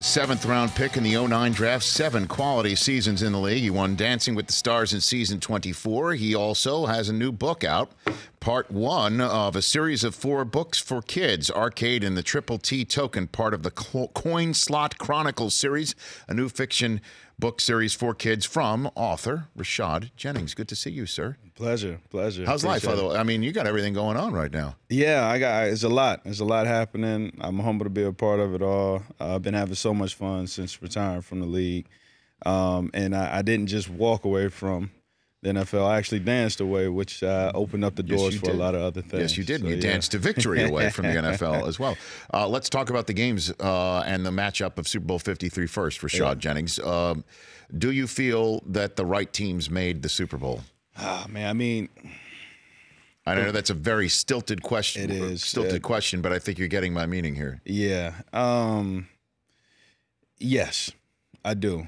Seventh round pick in the 09 draft, 7 quality seasons in the league. He won Dancing with the Stars in season 24. He also has a new book out, part 1 of a series of 4 books for kids. Arcade and the Triple T Token, part of the Coin Slot Chronicles series, a new fiction book series for kids from author Rashad Jennings. Good to see you, sir. Pleasure. How's life, by the way? I mean, you got everything going on right now. Yeah, it's a lot. There's a lot happening. I'm humble to be a part of it all. I've been having so much fun since retiring from the league. And I didn't just walk away from the NFL. I actually danced away, which opened up the doors for a lot of other things. Yes, you did. And you danced to victory away from the NFL as well. Let's talk about the games and the matchup of Super Bowl 53 first, Rashad Jennings. Do you feel that the right teams made the Super Bowl? Man, I mean, I know that's a very stilted question. It is. Stilted question, but I think you're getting my meaning here. Yeah. Yes, I do.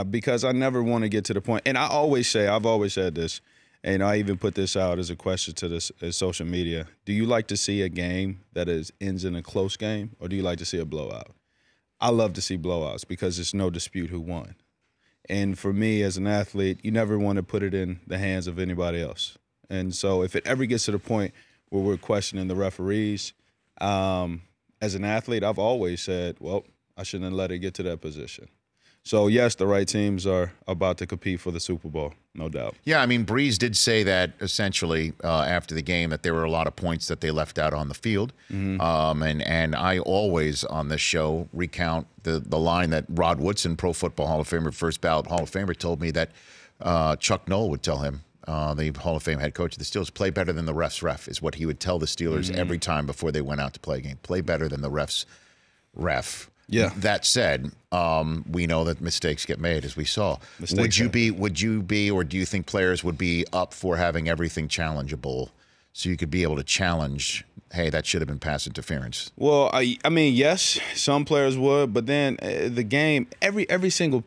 Because I never want to get to the point. And I've always said this, and I even put this out as a question to this social media. Do you like to see a game that ends in a close game, or do you like to see a blowout? I love to see blowouts because there's no dispute who won. And for me as an athlete, you never want to put it in the hands of anybody else. And so if it ever gets to the point where we're questioning the referees, as an athlete, I've always said, well, I shouldn't have let it get to that position. So, yes, the right teams are about to compete for the Super Bowl, no doubt. Yeah, I mean, Breeze did say that essentially after the game that there were a lot of points that they left out on the field. And I always on this show recount the line that Rod Woodson, Pro Football Hall of Famer, first ballot Hall of Famer, told me that Chuck Noll would tell him, the Hall of Fame head coach of the Steelers, play better than the ref's ref is what he would tell the Steelers every time before they went out to play a game. Play better than the ref's ref. Yeah. That said, we know that mistakes get made, as we saw. Would you be, or do you think players would be up for having everything challengeable, so you could be able to challenge, hey, that should have been pass interference? Well, I mean, yes, some players would, but then the game, every single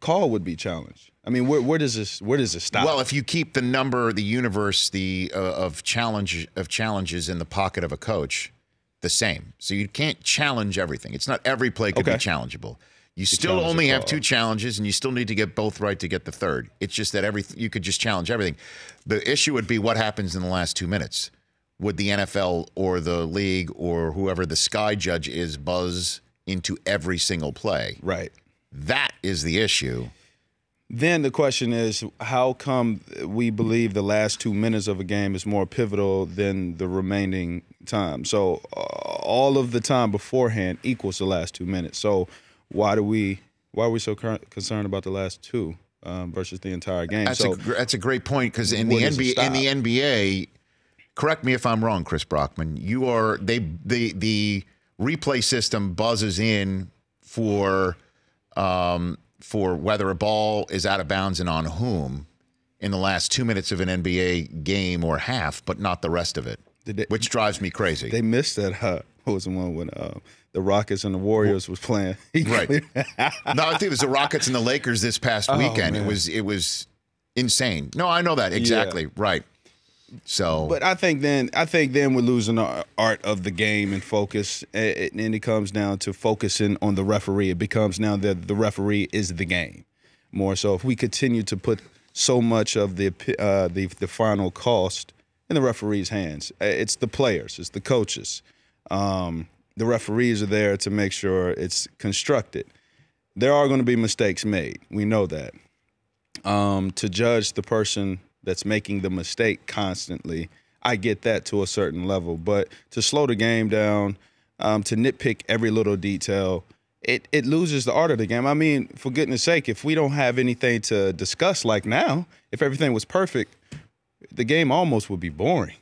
call would be challenged. I mean, where does this stop? Well, if you keep the universe of challenges in the pocket of a coach the same. So you can't challenge everything. It's not every play could be challengeable. You still only have 2 challenges, and you still need to get both right to get the third. It's just that you could just challenge everything. The issue would be what happens in the last 2 minutes. Would the NFL or the league or whoever the sky judge is buzz into every single play? Right. That is the issue. Then the question is, how come we believe the last 2 minutes of a game is more pivotal than the remaining time? So all of the time beforehand equals the last 2 minutes. So why are we so concerned about the last 2 versus the entire game? That's a great point, because in the NBA, correct me if I'm wrong, Chris Brockman, the replay system buzzes in for whether a ball is out of bounds and on whom in the last 2 minutes of an NBA game or half, but not the rest of it, which drives me crazy. They missed that. What was the one when the Rockets and the Warriors was playing? Right. No, I think it was the Rockets and the Lakers this past weekend. Man. It was insane. No, I know that exactly. Yeah. Right. So, but I think then we're losing the art of the game and focus, and it comes down to focusing on the referee. It becomes now that the referee is the game more. So if we continue to put so much of the final cost in the referee's hands, it's the players, it's the coaches. The referees are there to make sure it's constructed. There are going to be mistakes made. We know that. To judge the person that's making the mistake constantly, I get that to a certain level. But to slow the game down, to nitpick every little detail, it loses the art of the game. I mean, for goodness sake, if we don't have anything to discuss like now, if everything was perfect, the game almost would be boring.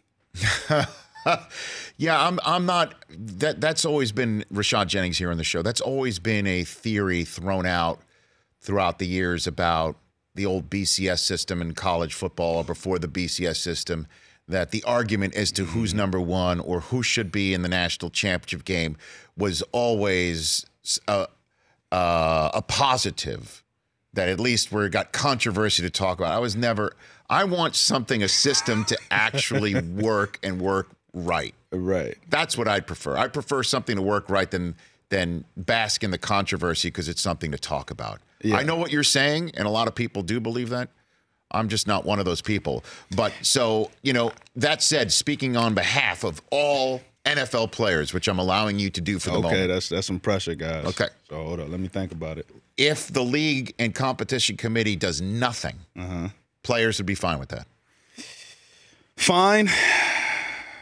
Yeah, I'm not. That's always been Rashad Jennings here on the show. That's always been a theory thrown out throughout the years about the old BCS system in college football, or before the BCS system, that the argument as to who's number one or who should be in the national championship game was always a positive, that at least where it got controversy to talk about. I want a system to actually work and work right. Right. That's what I'd prefer. I prefer something to work right than than bask in the controversy because it's something to talk about. Yeah. I know what you're saying, and a lot of people do believe that. I'm just not one of those people. But so, that said, speaking on behalf of all NFL players, which I'm allowing you to do for the moment. Okay, that's some pressure, guys. Okay. So hold on, let me think about it. If the league and competition committee does nothing, players would be fine with that. Fine.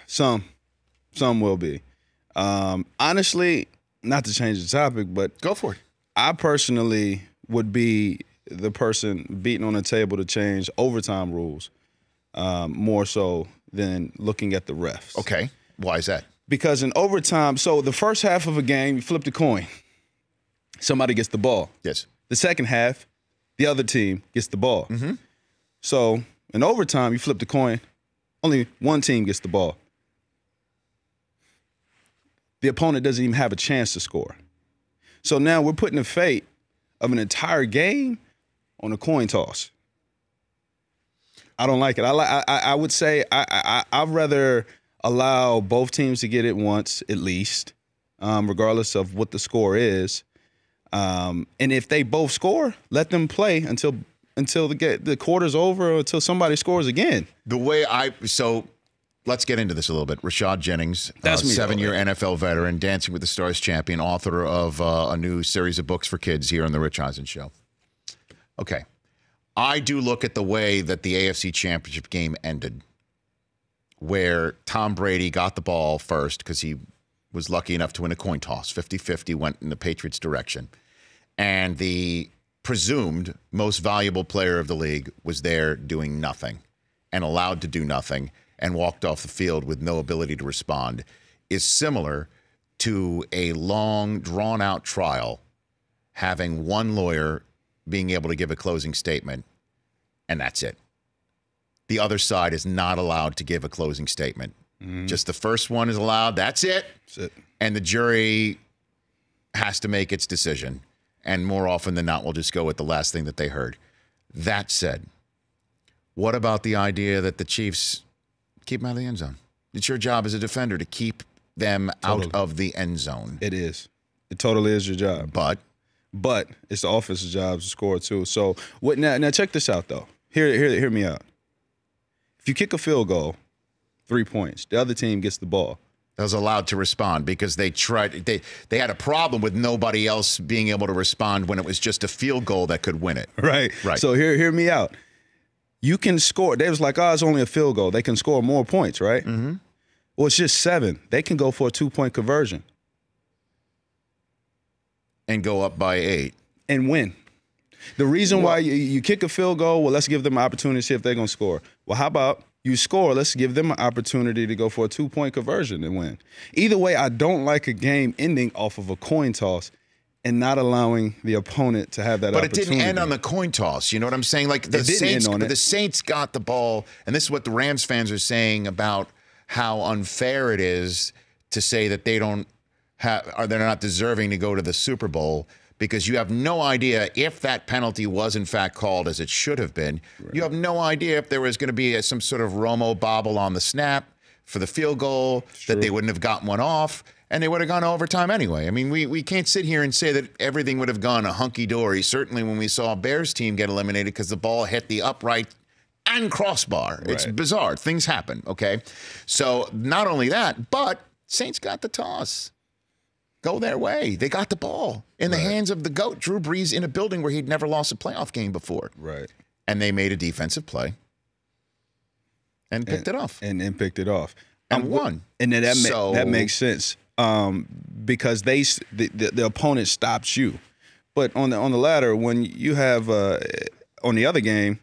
Some will be. Honestly, not to change the topic, but go for it. I personally would be the person beating on the table to change overtime rules more so than looking at the refs. Okay. Why is that? Because in overtime, so the first half of a game, you flip the coin. Somebody gets the ball. Yes. The second half, the other team gets the ball. Mm-hmm. So in overtime, you flip the coin. Only one team gets the ball. The opponent doesn't even have a chance to score. So now we're putting the fate of an entire game on a coin toss. I don't like it. I would say I'd rather allow both teams to get it once at least, regardless of what the score is. And if they both score, let them play until the quarter's over or until somebody scores again. So let's get into this a little bit. Rashad Jennings, That's me, 7-year NFL veteran, Dancing with the Stars champion, author of a new series of books for kids here on the Rich Eisen Show. Okay. I do look at the way that the AFC Championship game ended, where Tom Brady got the ball first because he was lucky enough to win a coin toss. 50-50 went in the Patriots' direction. And the presumed most valuable player of the league was there doing nothing and allowed to do nothing and walked off the field with no ability to respond is similar to a long, drawn-out trial having one lawyer being able to give a closing statement, and that's it. The other side is not allowed to give a closing statement. Just the first one is allowed. That's it. That's it. And the jury has to make its decision. And more often than not, we'll just go with the last thing that they heard. That said, what about the idea that the Chiefs keep them out of the end zone? It's your job as a defender to keep them out of the end zone. It is. It totally is your job. But it's the offensive job to score too. So what? Now check this out though. Hear me out. If you kick a field goal, 3 points, the other team gets the ball. That was allowed to respond because they had a problem with nobody else being able to respond when it was just a field goal that could win it. Right. So hear me out. You can score. They was like, oh, it's only a field goal. They can score more points, right? Mm-hmm. Well, it's just 7. They can go for a 2-point conversion. And go up by 8. And win. The reason why you kick a field goal, well, let's give them an opportunity to see if they're going to score. Well, how about you score, let's give them an opportunity to go for a 2-point conversion and win. Either way, I don't like a game ending off of a coin toss and not allowing the opponent to have that opportunity. But it didn't end on the coin toss. You know what I'm saying? Like the Saints got the ball, and this is what the Rams fans are saying about how unfair it is to say that they don't they're not deserving to go to the Super Bowl, because you have no idea if that penalty was in fact called as it should have been. Right. You have no idea if there was going to be some sort of Romo bobble on the snap for the field goal, that they wouldn't have gotten one off, and they would have gone to overtime anyway. I mean, we can't sit here and say that everything would have gone a hunky-dory, certainly when we saw a Bears team get eliminated because the ball hit the upright and crossbar. Right. It's bizarre. Things happen, okay? So not only that, but Saints got the toss. Go their way. They got the ball in the hands of the GOAT, Drew Brees, in a building where he'd never lost a playoff game before. Right. And they made a defensive play and picked it off. And picked it off. And won. And then that makes sense because the opponent stops you. But on the ladder, when you have on the other game,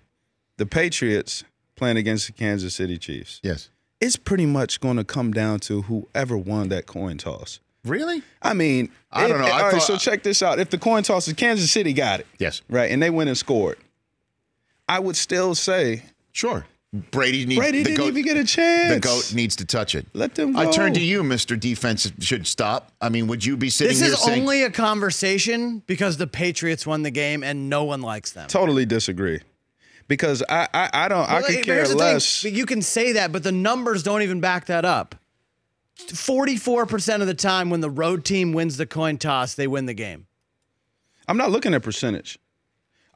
the Patriots playing against the Kansas City Chiefs. Yes. It's pretty much going to come down to whoever won that coin toss. Really? I mean, I don't know. All right, so check this out. If the coin toss is Kansas City got it. Yes. Right, and they went and scored, I would still say. Sure. Brady didn't even get a chance. The GOAT needs to touch it. Let them go. I turn to you, Mr. Defense should stop. I mean, would you be sitting here saying... This is only a conversation because the Patriots won the game and no one likes them. Totally disagree. Because I could care less. You can say that, but the numbers don't even back that up. 44% of the time when the road team wins the coin toss, they win the game. I'm not looking at percentage.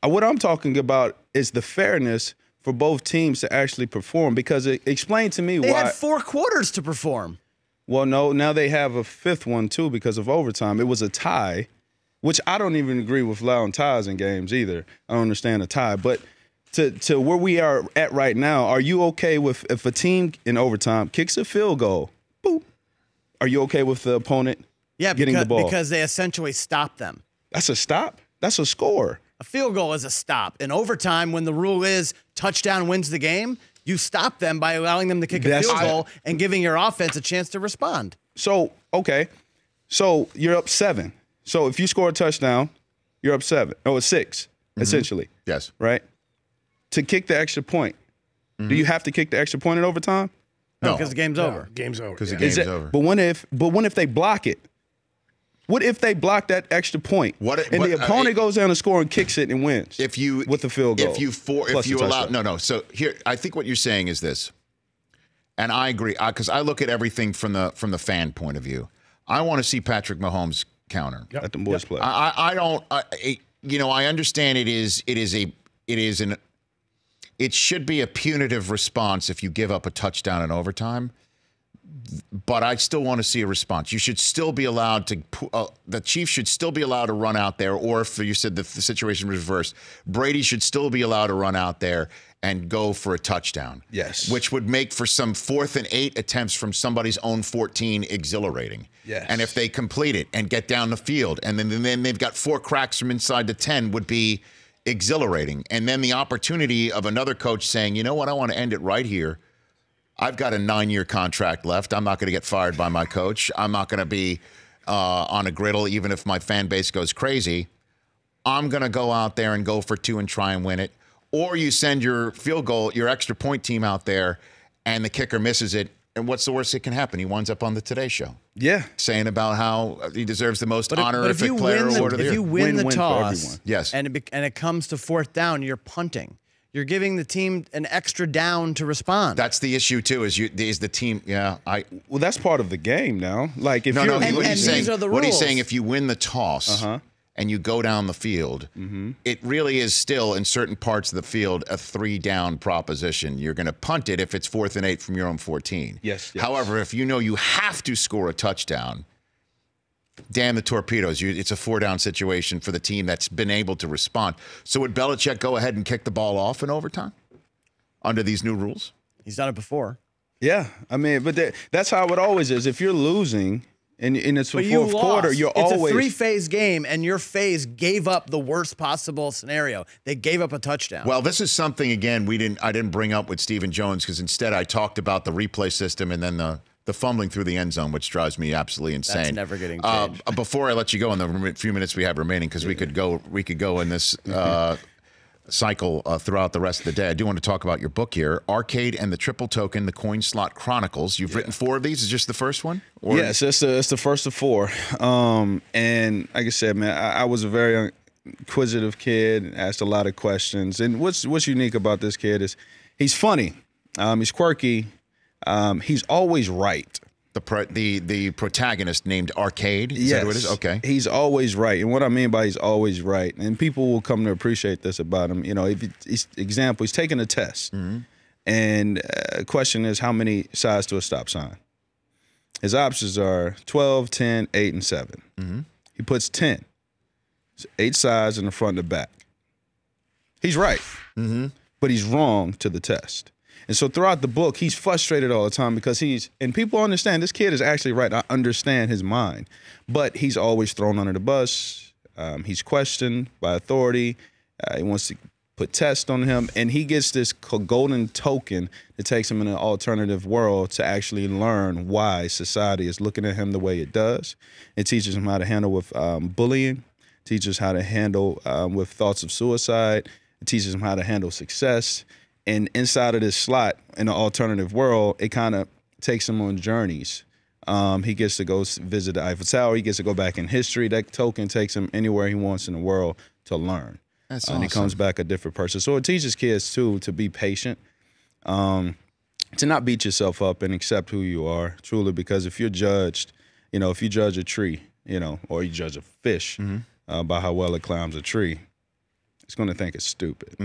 What I'm talking about is the fairness for both teams to actually perform, because explain to me why. They had 4 quarters to perform. Well, no, now they have a 5th one, too, because of overtime. It was a tie, which I don't even agree with allowing ties in games either. I don't understand a tie. But to where we are at right now, are you okay with if a team in overtime kicks a field goal, boop, are you okay with the opponent getting the ball? Because they essentially stop them. That's a stop? That's a score. A field goal is a stop. In overtime, when the rule is touchdown wins the game, you stop them by allowing them to kick a field goal and giving your offense a chance to respond. So, okay. So you're up 7. So if you score a touchdown, you're up 7. Oh, it's 6, essentially. Yes. Right? To kick the extra point, do you have to kick the extra point in overtime? No, because the game's over. Game's over. Because the game's over. But when if they block it? What if they block that extra point the opponent goes down and scores and kicks it and wins? If you with the field goal, if you allow no. So here, I think what you're saying is this, and I agree because I look at everything from the fan point of view. I want to see Patrick Mahomes counter. Let the boys play. I don't. I understand it should be a punitive response if you give up a touchdown in overtime. But I still want to see a response. You should still be allowed to the Chiefs should still be allowed to run out there, or if you said the situation was reversed, Brady should still be allowed to run out there and go for a touchdown. Yes. Which would make for some 4th and 8 attempts from somebody's own 14 exhilarating. Yes. And if they complete it and get down the field, and then they've got 4 cracks from inside the 10 would be exhilarating. And then the opportunity of another coach saying, you know what, I want to end it right here. I've got a 9-year contract left. I'm not going to get fired by my coach. I'm not going to be on a griddle even if my fan base goes crazy. I'm going to go out there and go for 2 and try and win it. Or you send your field goal, your extra point team out there, and the kicker misses it. And what's the worst that can happen? He winds up on the Today Show. Yeah. Saying about how he deserves the most honorific player award of the year. If you win the toss, yes, and it comes to 4th down, you're punting. You're giving the team an extra down to respond. That's the issue too. Is the team? Yeah, Well, that's part of the game now. Like if no. you're, What he's saying, these are the what he's rules. saying, if you win the toss and you go down the field, it really is still in certain parts of the field a 3-down proposition. You're going to punt it if it's 4th and 8 from your own 14. Yes. However, if you know you have to score a touchdown, damn the torpedoes. It's a 4-down situation for the team that's been able to respond. So would Belichick go ahead and kick the ball off in overtime under these new rules? He's done it before. Yeah, I mean, but that's how it always is. If you're losing and it's the 4th quarter, you're always... It's a 3-phase game, and your phase gave up the worst possible scenario. They gave up a touchdown. Well, this is something, again, I didn't bring up with Stephen Jones because instead I talked about the replay system and then the fumbling through the end zone, which drives me absolutely insane. That's never getting changed. Before I let you go in the few minutes we have remaining, because we could go in this cycle throughout the rest of the day. I do want to talk about your book here, Arcade and the Triple Token: The Coin Slot Chronicles. You've written 4 of these. Is just the first one? Or? Yes, it's the first of 4. And like I said, man, I was a very inquisitive kid, asked a lot of questions. And what's unique about this kid is he's funny, he's quirky. He's always right. The protagonist named Arcade? Is that who it is? Okay. He's always right. And what I mean by he's always right, and people will come to appreciate this about him. You know, he's taking a test. And the question is, how many sides to a stop sign? His options are 12, 10, 8, and 7. He puts 10. It's 8 sides in the front and the back. He's right. But he's wrong to the test. And so throughout the book, he's frustrated all the time because and people understand this kid is actually right. I understand his mind, but he's always thrown under the bus. He's questioned by authority. He wants to put tests on him, and he gets this golden token that takes him in an alternative world to actually learn why society is looking at him the way it does. It teaches him how to handle with bullying, teaches how to handle with thoughts of suicide. It teaches him how to handle success. And inside of this slot in an alternative world, it kind of takes him on journeys. He gets to go visit the Eiffel Tower. He gets to go back in history. That token takes him anywhere he wants in the world to learn. That's And awesome. he comes back a different person. So it teaches kids, too, to be patient. to not beat yourself up and accept who you are, truly, because if you're judged, if you judge a tree, or you judge a fish by how well it climbs a tree, it's going to think it's stupid.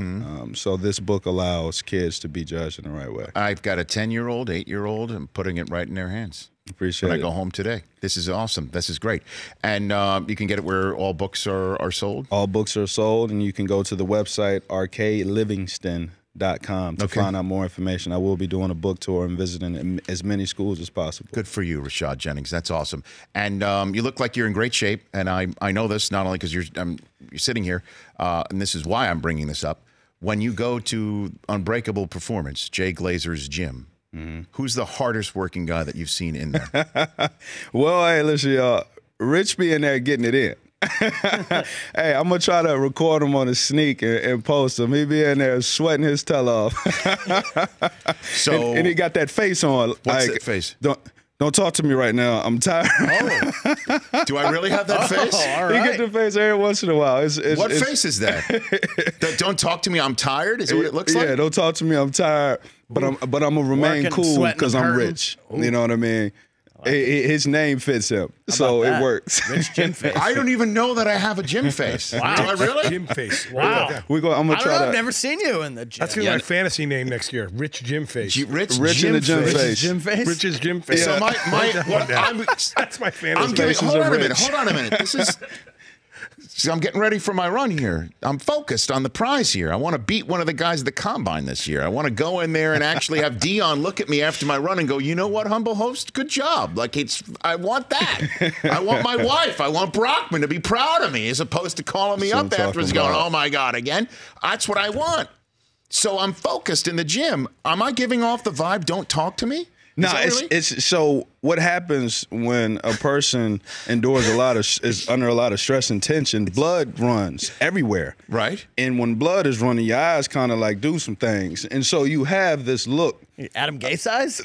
So this book allows kids to be judged in the right way. I've got a 10-year-old, 8-year-old. I'm putting it right in their hands. Appreciate it. When I go home today. This is awesome. This is great. And you can get it where all books are sold? All books are sold, and you can go to the website arcadelivingston.com to find out more information. I will be doing a book tour and visiting as many schools as possible. Good for you, Rashad Jennings. That's awesome. And you look like you're in great shape. And I know this not only because you're sitting here, and this is why I'm bringing this up. When you go to Unbreakable Performance, Jay Glazer's gym, who's the hardest working guy that you've seen in there? Well, hey, listen, y'all. Rich be in there getting it in. Hey, I'm going to try to record him on a sneak and post him. He be in there sweating his tail off. So, and he got that face on. What's that face? Don't talk to me right now. I'm tired. Oh. Do I really have that face? All right. You get the face every once in a while. What face is that? Don't talk to me, I'm tired? Is what it looks like? Yeah, don't talk to me, I'm tired. But I'm gonna remain Working, cool sweating, because I'm hurting. rich. You know what I mean? His name fits him, so it works. Rich gym face. I don't even know that I have a gym face. Wow. Do I really? Gym face. Wow. I'm gonna I don't try know, to. I've never seen you in the gym. That's gonna be my fantasy name next year. Rich Gym Face. Rich in the gym face. face. Gym face? Rich's Gym Face. So That's my fantasy. faces hold are on a rich. minute. Hold on a minute. This is. See, I'm getting ready for my run here. I'm focused on the prize here. I want to beat one of the guys at the combine this year. I want to go in there and actually have Dion look at me after my run and go, you know what, humble host? Good job. I want that. I want my wife. I want Brockman to be proud of me as opposed to calling me up afterwards going, oh, my God, again? That's what I want. So I'm focused in the gym. Am I giving off the vibe, don't talk to me? No, it's so what happens when a person endures is under a lot of stress and tension, blood runs everywhere. Right. And when blood is running, your eyes kind of like do some things. And so you have this look. Adam Gay size?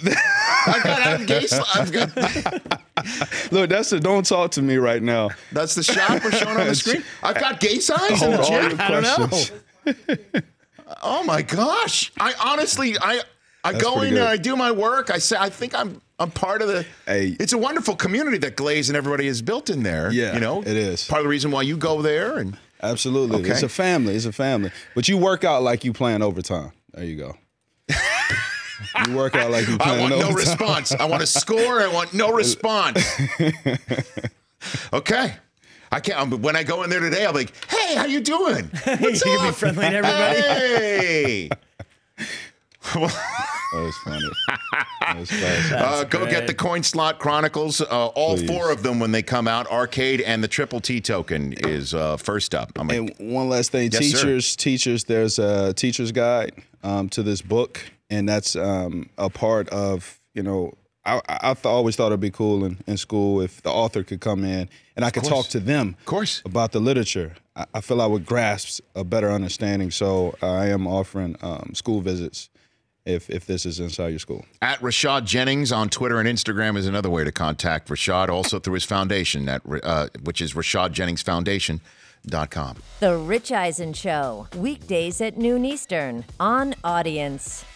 I've got Adam Gase. Look, that's the don't talk to me right now. That's the shot we're showing on the screen. I've got gay signs in Hold the all gym. your I don't know. questions. Oh my gosh! I honestly, I go in there, I do my work. I think I'm part of the. Hey. It's a wonderful community that Glaze and everybody has built in there. Yeah, you know, it is part of the reason why you go there. And absolutely, Okay. It's a family. It's a family. But you work out like you playing overtime. There you go. You work out like you I playing want no overtime. response. I want to score. I want no response. Okay. I can't. When I go in there today, I'll be like, "Hey, how you doing? What's You up? can be friendly to everybody. Hey." That was funny. That was classic. Go get the Coin Slot Chronicles. All Please. 4 of them when they come out. Arcade and the Triple T token is first up. And one last thing, Yes, sir. teachers, there's a teacher's guide to this book, and that's a part of, I always thought it'd be cool in school if the author could come in and I could talk to them about the literature. I feel I would grasp a better understanding. So I am offering school visits if this is inside your school. At Rashad Jennings on Twitter and Instagram is another way to contact Rashad. Also through his foundation, which is RashadJenningsFoundation.com. The Rich Eisen Show, weekdays at noon Eastern on Audience.